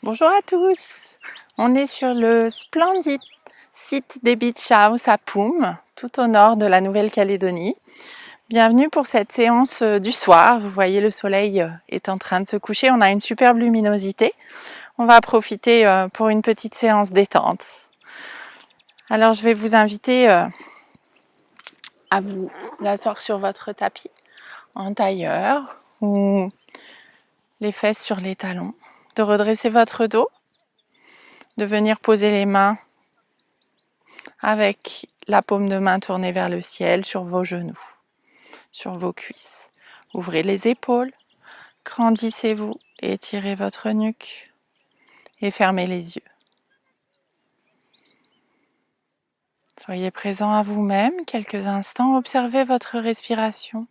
Bonjour à tous, on est sur le splendide site des Beach House à Poum, tout au nord de la Nouvelle-Calédonie. Bienvenue pour cette séance du soir, vous voyez le soleil est en train de se coucher, on a une superbe luminosité. On va profiter pour une petite séance détente. Alors je vais vous inviter à vous asseoir sur votre tapis en tailleur ou les fesses sur les talons, de redresser votre dos, de venir poser les mains avec la paume de main tournée vers le ciel sur vos genoux, sur vos cuisses. Ouvrez les épaules, grandissez-vous, étirez votre nuque et fermez les yeux. Soyez présent à vous-même quelques instants, observez votre respiration.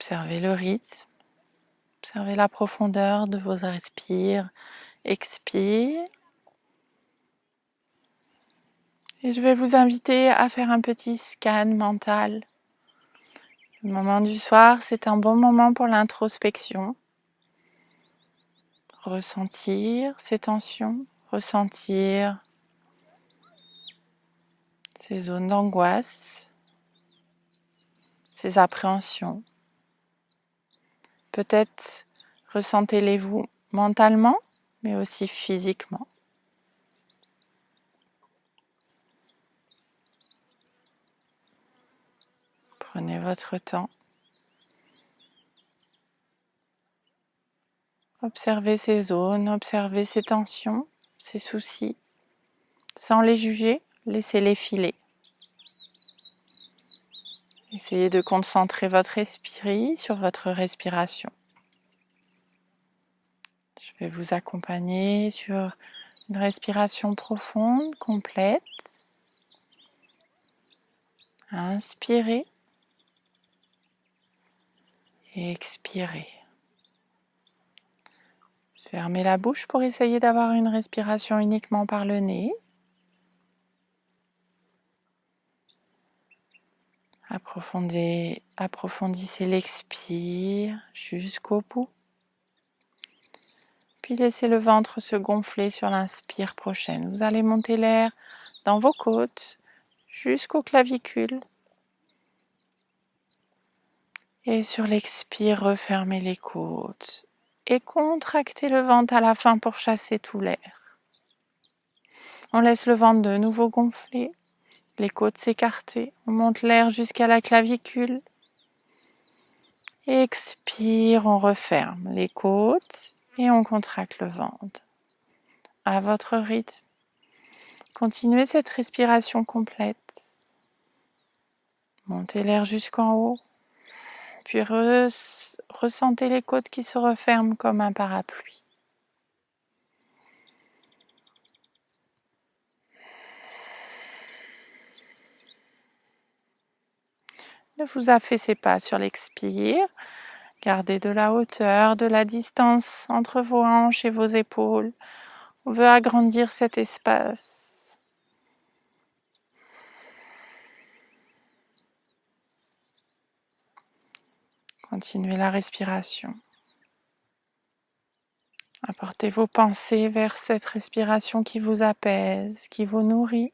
Observez le rythme, observez la profondeur de vos respires, expire. Et je vais vous inviter à faire un petit scan mental. Le moment du soir, c'est un bon moment pour l'introspection. Ressentir ces tensions, ressentir ces zones d'angoisse, ces appréhensions. Peut-être ressentez-les-vous mentalement, mais aussi physiquement. Prenez votre temps. Observez ces zones, observez ces tensions, ces soucis. Sans les juger, laissez-les filer. Essayez de concentrer votre esprit sur votre respiration. Je vais vous accompagner sur une respiration profonde, complète. Inspirez et expirez. Fermez la bouche pour essayer d'avoir une respiration uniquement par le nez. Approfondissez l'expire jusqu'au bout. Puis laissez le ventre se gonfler sur l'inspire prochaine. Vous allez monter l'air dans vos côtes jusqu'aux clavicules. Et sur l'expire, refermez les côtes. Et contractez le ventre à la fin pour chasser tout l'air. On laisse le ventre de nouveau gonfler. Les côtes s'écarter. On monte l'air jusqu'à la clavicule. Expire, on referme les côtes et on contracte le ventre. À votre rythme. Continuez cette respiration complète. Montez l'air jusqu'en haut. Puis ressentez les côtes qui se referment comme un parapluie. Ne vous affaissez pas sur l'expire. Gardez de la hauteur, de la distance entre vos hanches et vos épaules. On veut agrandir cet espace. Continuez la respiration. Apportez vos pensées vers cette respiration qui vous apaise, qui vous nourrit.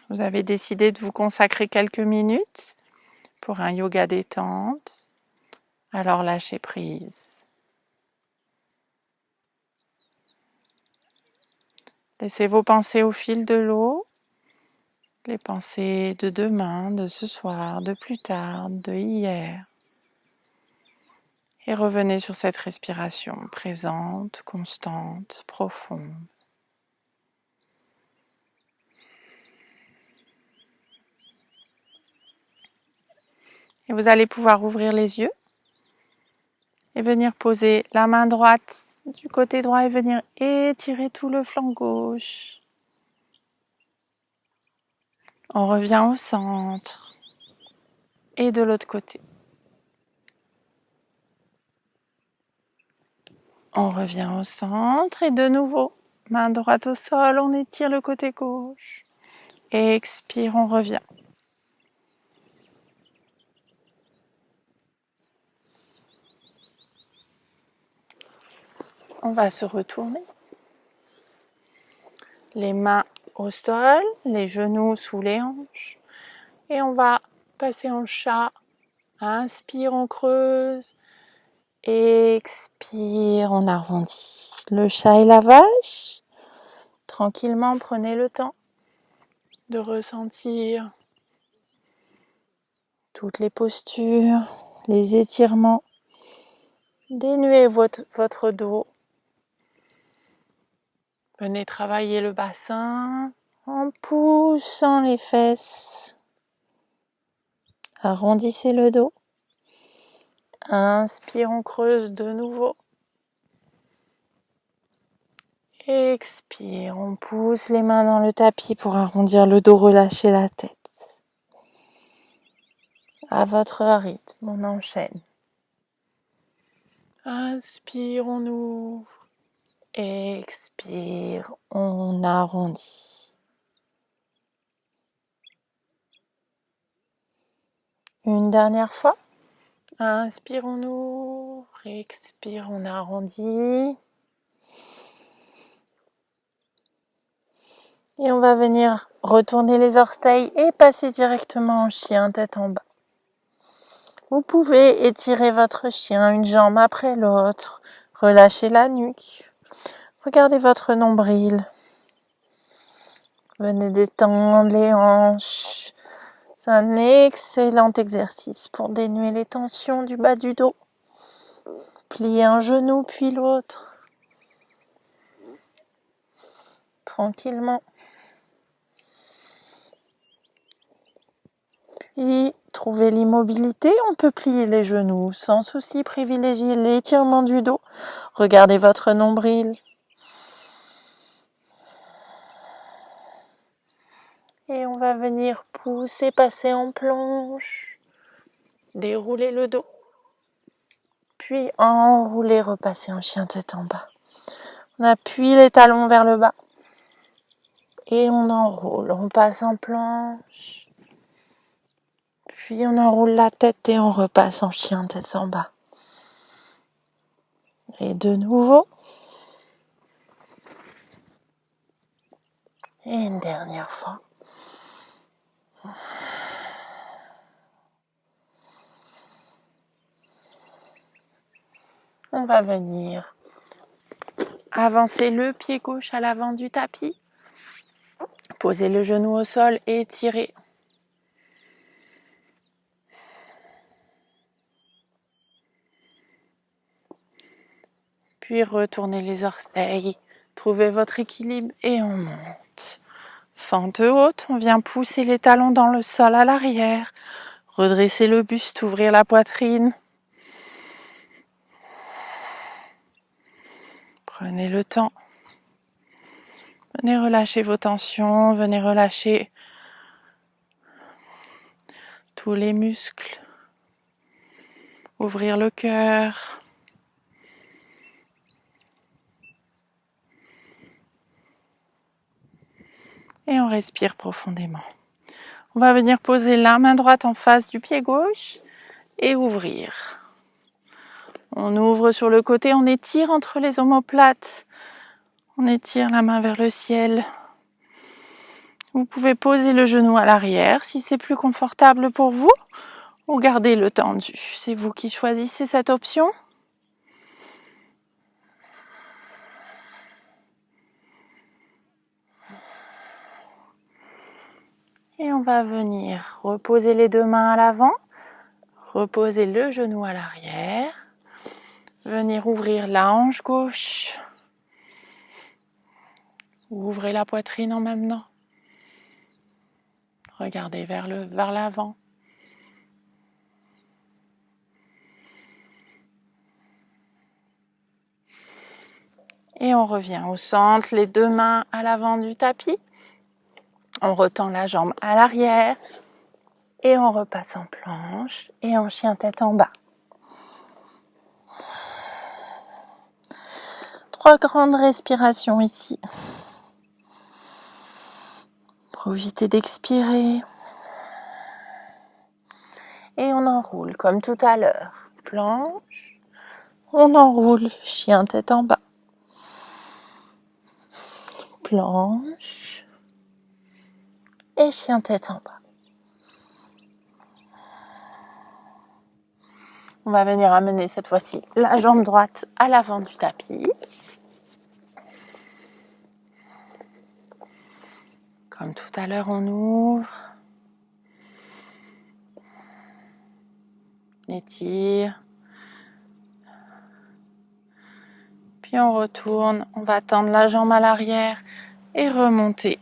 Vous avez décidé de vous consacrer quelques minutes pour un yoga détente. Alors lâchez prise. Laissez vos pensées au fil de l'eau. Les pensées de demain, de ce soir, de plus tard, de hier. Et revenez sur cette respiration présente, constante, profonde. Et vous allez pouvoir ouvrir les yeux et venir poser la main droite du côté droit et venir étirer tout le flanc gauche. On revient au centre et de l'autre côté. On revient au centre et de nouveau, main droite au sol, on étire le côté gauche. Expire, on revient. On va se retourner. Les mains au sol, les genoux sous les hanches. Et on va passer en chat. Inspire, on creuse. Expire, on arrondit. Le chat et la vache. Tranquillement, prenez le temps de ressentir toutes les postures, les étirements. Dénuez votre dos. Venez travailler le bassin en poussant les fesses. Arrondissez le dos. Inspire, on creuse de nouveau. Expire, on pousse les mains dans le tapis pour arrondir le dos, relâcher la tête. À votre rythme, on enchaîne. Inspire, on ouvre. Expire, on arrondit. Une dernière fois. Inspire, on ouvre. Expire, on arrondit. Et on va venir retourner les orteils et passer directement en chien, tête en bas. Vous pouvez étirer votre chien une jambe après l'autre. Relâchez la nuque. Regardez votre nombril. Venez détendre les hanches. C'est un excellent exercice pour dénuer les tensions du bas du dos. Pliez un genou puis l'autre. Tranquillement. Puis, trouvez l'immobilité, on peut plier les genoux sans souci, privilégiez l'étirement du dos. Regardez votre nombril. Et on va venir pousser, passer en planche, dérouler le dos. Puis enrouler, repasser en chien tête en bas. On appuie les talons vers le bas. Et on enroule, on passe en planche. Puis on enroule la tête et on repasse en chien tête en bas. Et de nouveau. Et une dernière fois. On va venir avancer le pied gauche à l'avant du tapis. Posez le genou au sol et étirez. Puis retournez les orteils. Trouvez votre équilibre et on monte. Fente haute, on vient pousser les talons dans le sol à l'arrière. Redresser le buste, ouvrir la poitrine. Prenez le temps. Venez relâcher vos tensions, venez relâcher tous les muscles. Ouvrir le cœur. Et on respire profondément. On va venir poser la main droite en face du pied gauche et ouvrir. On ouvre sur le côté, on étire entre les omoplates. On étire la main vers le ciel. Vous pouvez poser le genou à l'arrière si c'est plus confortable pour vous ou garder le tendu. C'est vous qui choisissez cette option. Et on va venir reposer les deux mains à l'avant, reposer le genou à l'arrière, venir ouvrir la hanche gauche, ouvrez la poitrine en même temps, regardez vers l'avant. Et on revient au centre, les deux mains à l'avant du tapis. On retend la jambe à l'arrière et on repasse en planche et en chien tête en bas. 3 grandes respirations ici. Profitez d'expirer. Et on enroule comme tout à l'heure. Planche. On enroule, chien tête en bas. Planche. Et chien tête en bas. On va venir amener cette fois-ci la jambe droite à l'avant du tapis. Comme tout à l'heure, on ouvre. Étire. Puis on retourne. On va tendre la jambe à l'arrière et remonter.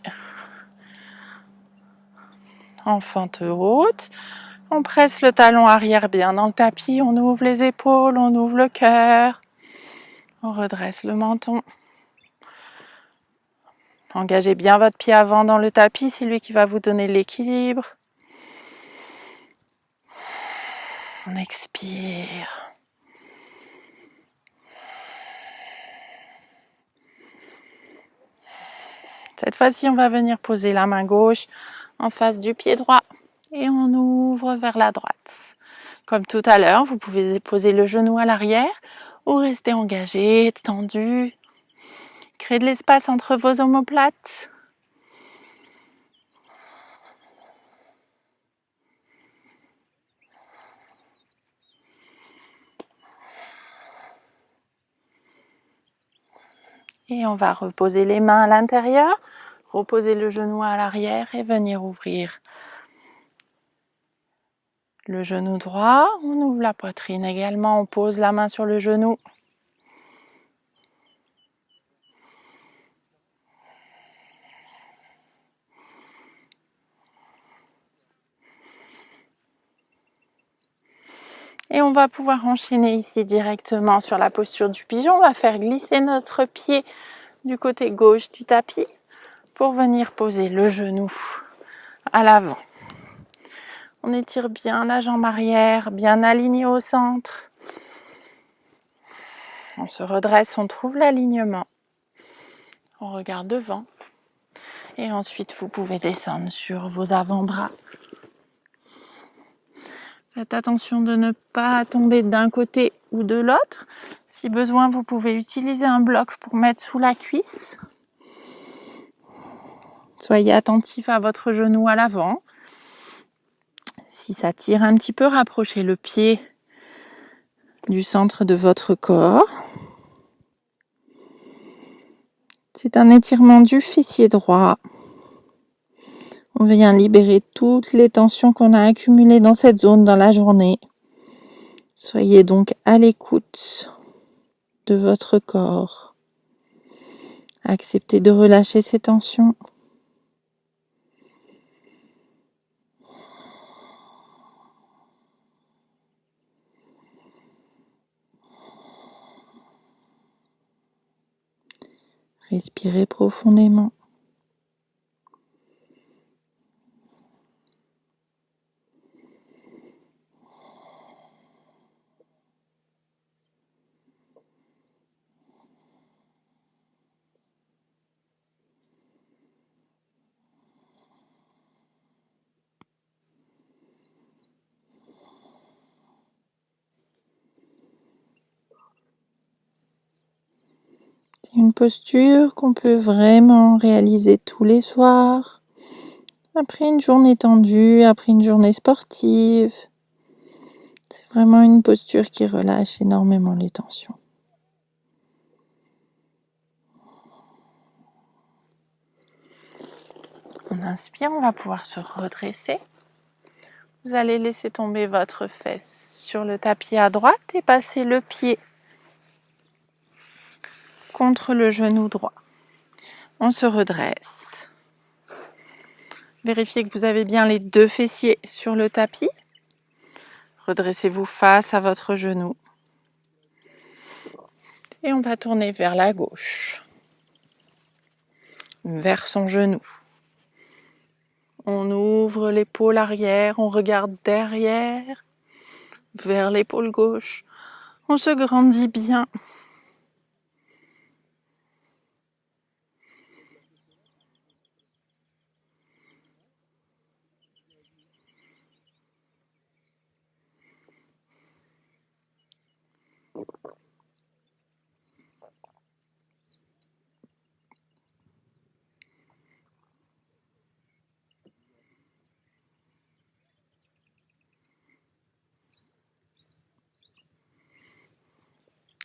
En fente haute. On presse le talon arrière bien dans le tapis. On ouvre les épaules, on ouvre le cœur. On redresse le menton. Engagez bien votre pied avant dans le tapis, c'est lui qui va vous donner l'équilibre. On expire. Cette fois-ci, on va venir poser la main gauche en face du pied droit et on ouvre vers la droite. Comme tout à l'heure, vous pouvez poser le genou à l'arrière ou rester engagé, tendu. Créez de l'espace entre vos omoplates. Et on va reposer les mains à l'intérieur, reposer le genou à l'arrière et venir ouvrir le genou droit. On ouvre la poitrine également, on pose la main sur le genou. Et on va pouvoir enchaîner ici directement sur la posture du pigeon. On va faire glisser notre pied du côté gauche du tapis pour venir poser le genou à l'avant. On étire bien la jambe arrière, bien alignée au centre. On se redresse, on trouve l'alignement. On regarde devant. Et ensuite, vous pouvez descendre sur vos avant-bras. Faites attention de ne pas tomber d'un côté ou de l'autre. Si besoin, vous pouvez utiliser un bloc pour mettre sous la cuisse. Soyez attentif à votre genou à l'avant. Si ça tire un petit peu, rapprochez le pied du centre de votre corps. C'est un étirement du fessier droit. On vient libérer toutes les tensions qu'on a accumulées dans cette zone dans la journée. Soyez donc à l'écoute de votre corps. Acceptez de relâcher ces tensions. Respirez profondément. C'est une posture qu'on peut vraiment réaliser tous les soirs, après une journée tendue, après une journée sportive. C'est vraiment une posture qui relâche énormément les tensions. On inspire, on va pouvoir se redresser. Vous allez laisser tomber votre fesse sur le tapis à droite et passer le pied contre le genou droit. On se redresse. Vérifiez que vous avez bien les deux fessiers sur le tapis. Redressez-vous face à votre genou. Et on va tourner vers la gauche, vers son genou. On ouvre l'épaule arrière, on regarde derrière, vers l'épaule gauche. On se grandit bien.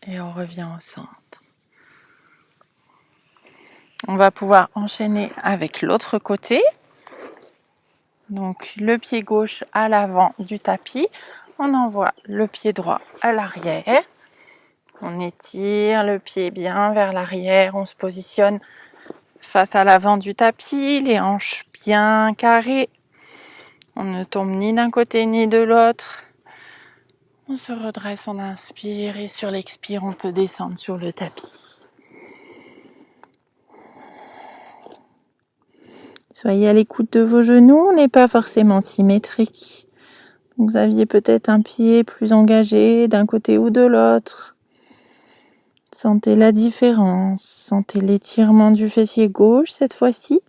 Et on revient au centre. On va pouvoir enchaîner avec l'autre côté. Donc le pied gauche à l'avant du tapis. On envoie le pied droit à l'arrière. On étire le pied bien vers l'arrière. On se positionne face à l'avant du tapis. Les hanches bien carrées. On ne tombe ni d'un côté ni de l'autre. On se redresse, on inspire et sur l'expire, on peut descendre sur le tapis. Soyez à l'écoute de vos genoux, on n'est pas forcément symétrique. Vous aviez peut-être un pied plus engagé d'un côté ou de l'autre. Sentez la différence, sentez l'étirement du fessier gauche cette fois-ci.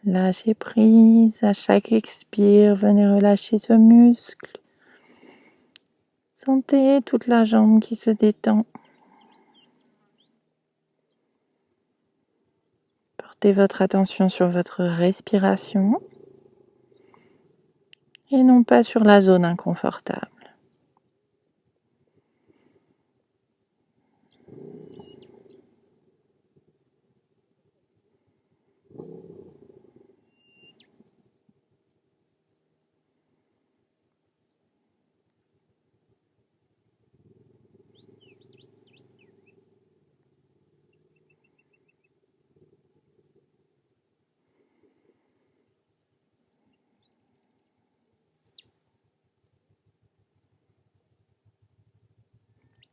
Lâchez prise, à chaque expire, venez relâcher ce muscle. Sentez toute la jambe qui se détend. Portez votre attention sur votre respiration et non pas sur la zone inconfortable.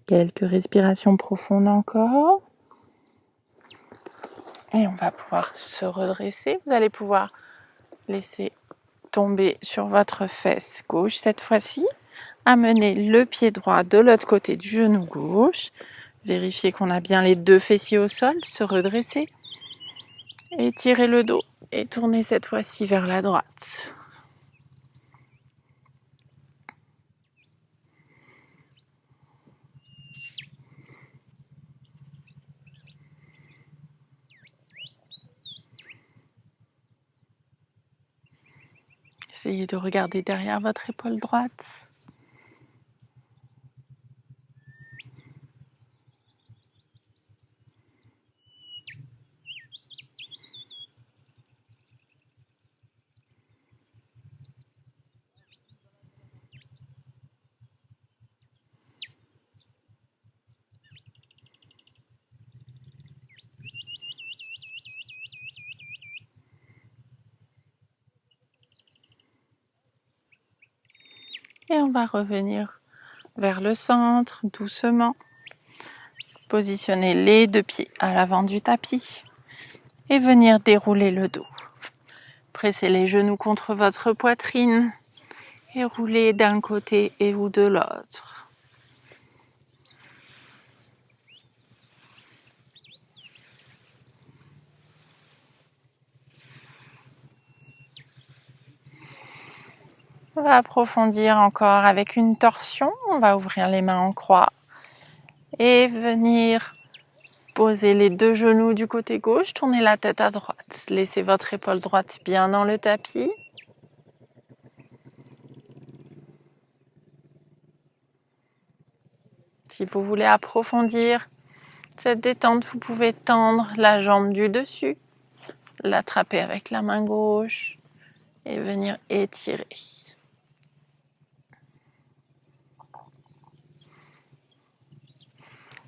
Quelques respirations profondes encore. Et on va pouvoir se redresser. Vous allez pouvoir laisser tomber sur votre fesse gauche cette fois-ci. Amenez le pied droit de l'autre côté du genou gauche. Vérifiez qu'on a bien les deux fessiers au sol. Se redresser. Étirez le dos. Et tournez cette fois-ci vers la droite. Essayez de regarder derrière votre épaule droite. Et on va revenir vers le centre, doucement. Positionnez les deux pieds à l'avant du tapis et venir dérouler le dos. Pressez les genoux contre votre poitrine et roulez d'un côté et ou de l'autre. On va approfondir encore avec une torsion. On va ouvrir les mains en croix et venir poser les deux genoux du côté gauche. Tournez la tête à droite. Laissez votre épaule droite bien dans le tapis. Si vous voulez approfondir cette détente, vous pouvez tendre la jambe du dessus, l'attraper avec la main gauche et venir étirer.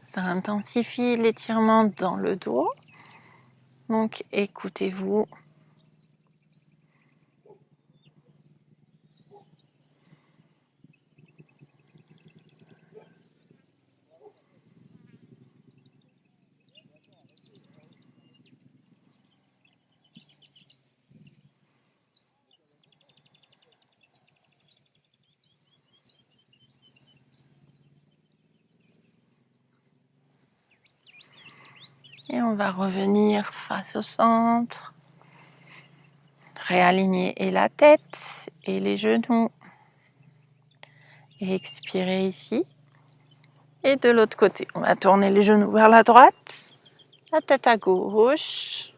Ça intensifie l'étirement dans le dos. Donc écoutez-vous. Et on va revenir face au centre. Réaligner et la tête et les genoux. Et expirer ici. Et de l'autre côté, on va tourner les genoux vers la droite, la tête à gauche.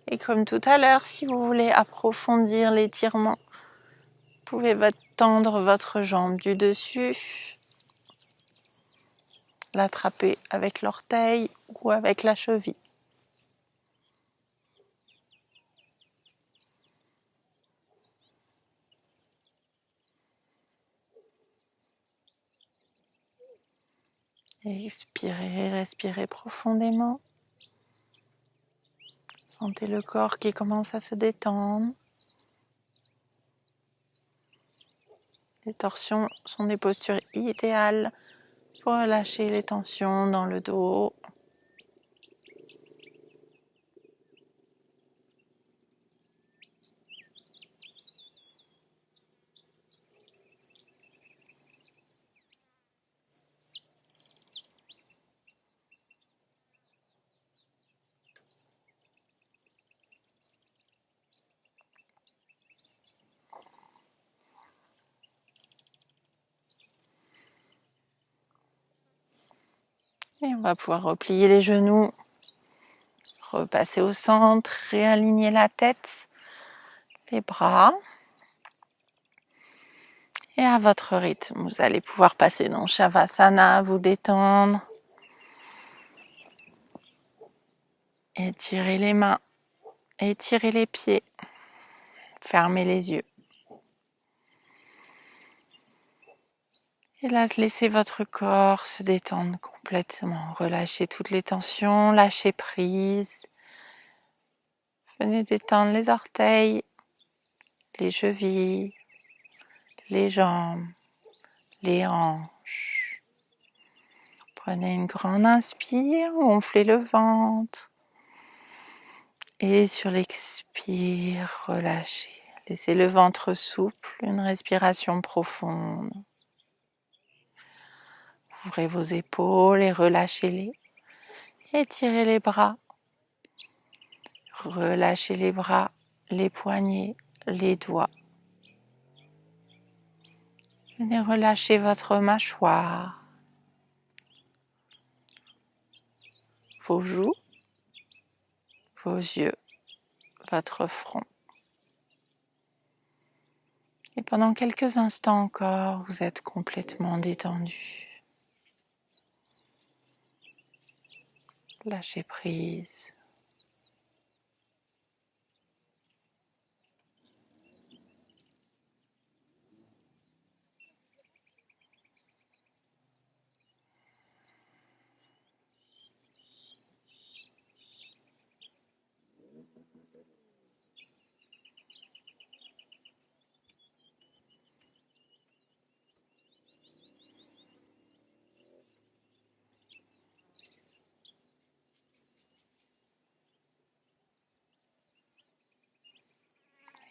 Et comme tout à l'heure, si vous voulez approfondir l'étirement, vous pouvez tendre votre jambe du dessus, l'attraper avec l'orteil ou avec la cheville. Expirez, respirez profondément. Sentez le corps qui commence à se détendre. Les torsions sont des postures idéales pour relâcher les tensions dans le dos. Et on va pouvoir replier les genoux, repasser au centre, réaligner la tête, les bras. Et à votre rythme, vous allez pouvoir passer dans Shavasana, vous détendre. Étirez les mains, étirez les pieds, fermez les yeux. Et là, laissez votre corps se détendre complètement. Relâchez toutes les tensions, lâchez prise. Venez détendre les orteils, les chevilles, les jambes, les hanches. Prenez une grande inspire, gonflez le ventre. Et sur l'expire, relâchez. Laissez le ventre souple, une respiration profonde. Ouvrez vos épaules et relâchez-les. Étirez les bras. Relâchez les bras, les poignets, les doigts. Venez relâcher votre mâchoire, vos joues, vos yeux, votre front. Et pendant quelques instants encore, vous êtes complètement détendu. Lâchez prise.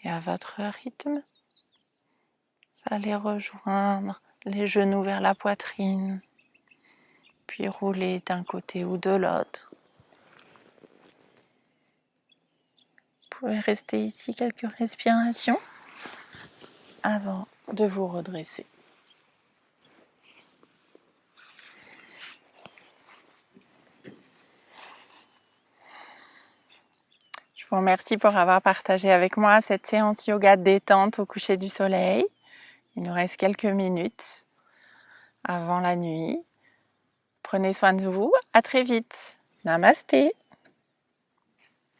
Et à votre rythme, vous allez rejoindre les genoux vers la poitrine, puis rouler d'un côté ou de l'autre. Vous pouvez rester ici quelques respirations avant de vous redresser. Je vous remercie pour avoir partagé avec moi cette séance yoga de détente au coucher du soleil. Il nous reste quelques minutes avant la nuit. Prenez soin de vous. À très vite. Namasté.